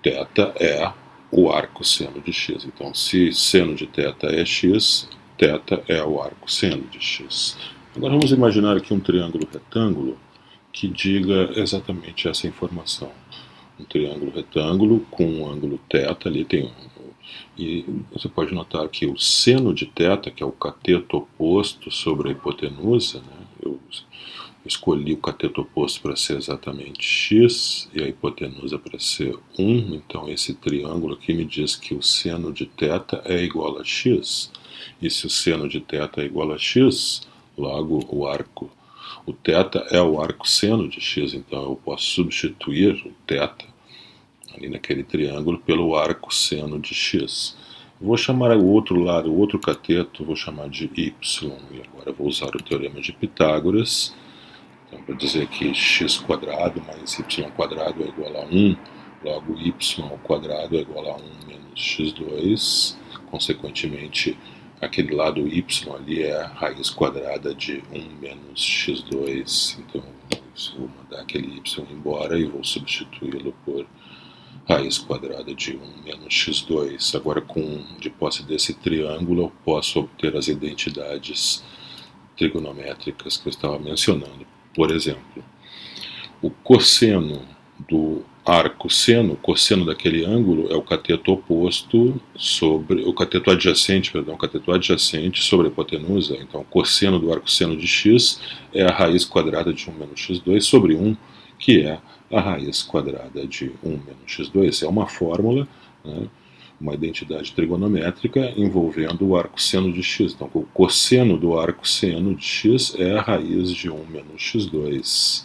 θ é o arco seno de x. Então, se seno de θ é x, θ é o arco seno de x. Agora vamos imaginar aqui um triângulo retângulo que diga exatamente essa informação. Um triângulo retângulo com um ângulo θ, ali tem e você pode notar que o seno de θ, que é o cateto oposto sobre a hipotenusa, né? Eu escolhi o cateto oposto para ser exatamente x e a hipotenusa para ser 1, então esse triângulo aqui me diz que o seno de θ é igual a x. E se o seno de θ é igual a x, logo o θ é o arco seno de x, então eu posso substituir o θ ali naquele triângulo pelo arco seno de x. Vou chamar o outro lado, o outro cateto, vou chamar de y, e agora vou usar o teorema de Pitágoras. Então, para dizer que x² mais y² é igual a 1, logo y ao quadrado é igual a 1 menos x2, consequentemente, aquele lado y ali é a raiz quadrada de 1 menos x2, então eu vou mandar aquele y embora e vou substituí-lo por raiz quadrada de 1 menos x2. Agora, de posse desse triângulo, eu posso obter as identidades trigonométricas que eu estava mencionando. Por exemplo, o cosseno do arco seno, o cosseno daquele ângulo é o cateto oposto sobre o cateto adjacente sobre a hipotenusa. Então, o cosseno do arco seno de x é a raiz quadrada de 1 menos x2 sobre 1, que é a raiz quadrada de 1 menos x2. É uma fórmula, né, uma identidade trigonométrica envolvendo o arco seno de x. Então, o cosseno do arco seno de x é a raiz de 1 menos x2.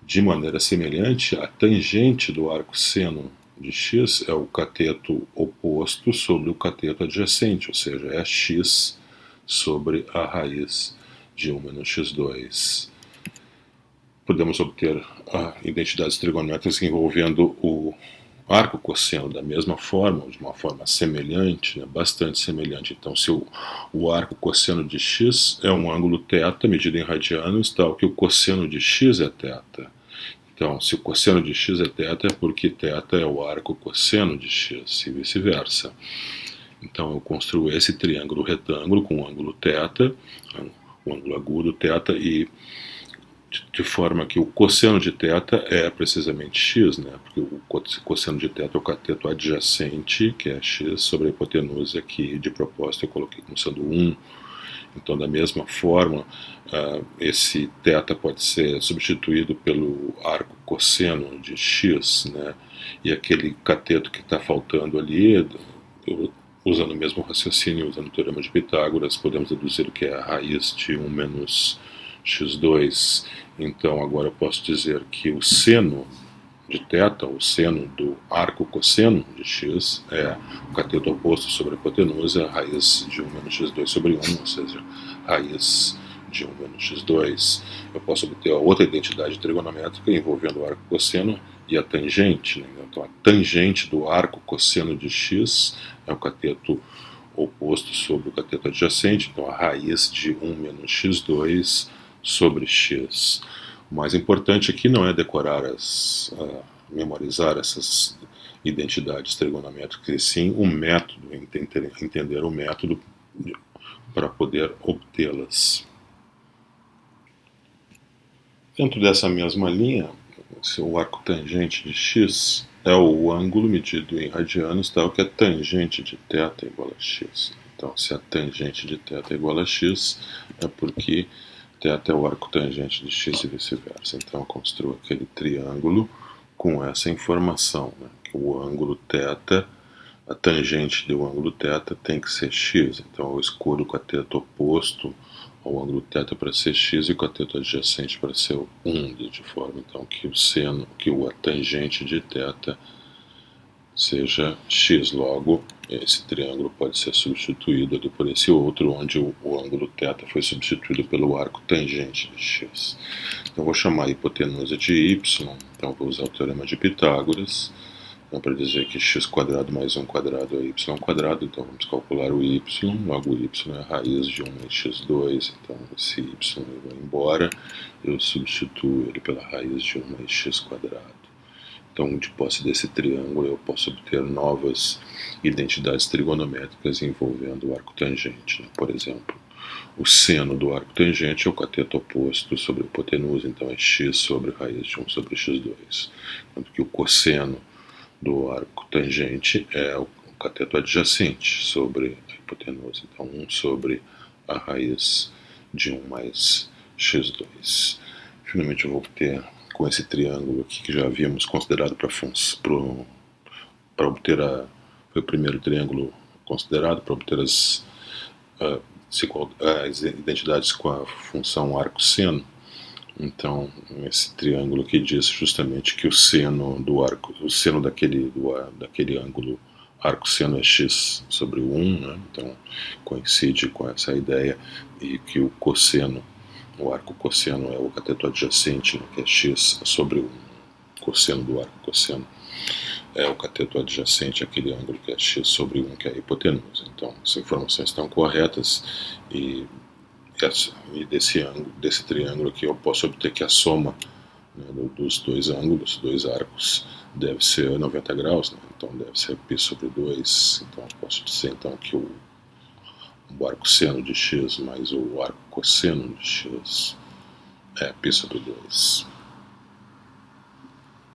De maneira semelhante, a tangente do arco seno de x é o cateto oposto sobre o cateto adjacente, ou seja, é x sobre a raiz de 1 menos x2. Podemos obter identidades trigonométricas envolvendo o arco cosseno da mesma forma, de uma forma semelhante, né, bastante semelhante. Então, se o arco cosseno de x é um ângulo θ medido em radianos, tal que o cosseno de x é θ. Então, se o cosseno de x é θ, é porque θ é o arco cosseno de x, e vice-versa. Então, eu construo esse triângulo retângulo com o ângulo θ, o ângulo agudo θ, e de forma que o cosseno de θ é precisamente x, né? Porque o cosseno de θ é o cateto adjacente, que é x, sobre a hipotenusa, que de propósito eu coloquei como sendo 1. Então, da mesma forma, esse θ pode ser substituído pelo arco cosseno de x, né? E aquele cateto que está faltando ali, usando o mesmo raciocínio, usando o teorema de Pitágoras, podemos deduzir que é a raiz de 1 menos x2. Então, agora eu posso dizer que o seno de θ, o seno do arco cosseno de x, é o cateto oposto sobre a hipotenusa, a raiz de 1 menos x2 sobre 1, ou seja, raiz de 1 menos x2. Eu posso obter a outra identidade trigonométrica envolvendo o arco cosseno e a tangente, né? Então, a tangente do arco cosseno de x é o cateto oposto sobre o cateto adjacente, então a raiz de 1 menos x2 sobre x. O mais importante aqui não é decorar memorizar essas identidades trigonométricas, e sim o método, entender o método para poder obtê-las. Dentro dessa mesma linha, o arco tangente de x é o ângulo medido em radianos, tal que a tangente de θ é igual a x. Então, se a tangente de θ é igual a x, é porque θ é o arco tangente de x e vice-versa. Então, eu construo aquele triângulo com essa informação, né, que o ângulo θ, a tangente do ângulo θ tem que ser x. Então, eu escolho o cateto oposto ao ângulo θ para ser x e o cateto adjacente para ser 1, de forma então que a tangente de θ seja x. Logo, esse triângulo pode ser substituído ali por esse outro, onde o ângulo θ foi substituído pelo arco tangente de x. Então, vou chamar a hipotenusa de y, então vou usar o teorema de Pitágoras, então, para dizer que x² mais 1² é y², então vamos calcular o y, logo o y é a raiz de 1 mais x2, então esse y vai embora, eu substituo ele pela raiz de 1 mais x². Então, de posse desse triângulo, eu posso obter novas identidades trigonométricas envolvendo o arco tangente, né? Por exemplo, o seno do arco tangente é o cateto oposto sobre a hipotenusa, então é x sobre raiz de 1 sobre x2, enquanto que o cosseno do arco tangente é o cateto adjacente sobre a hipotenusa, então 1 sobre a raiz de 1 mais x2. Finalmente eu vou obter, com esse triângulo aqui que já havíamos considerado para obter foi o primeiro triângulo considerado para obter as identidades com a função arco-seno. Então, esse triângulo aqui diz justamente que o seno daquele ângulo arco-seno é x sobre 1, né? Então coincide com essa ideia, e que o arco cosseno é o cateto adjacente, né, que é x sobre 1. O cosseno do arco cosseno é o cateto adjacente àquele ângulo que é x sobre 1, que é a hipotenusa. Então, as informações estão corretas, e desse triângulo aqui eu posso obter que a soma, né, dos dois ângulos, dois arcos, deve ser 90 graus, né? Então deve ser π sobre 2, então eu posso dizer então que o arco seno de x mais o arco cosseno de x é π sobre 2.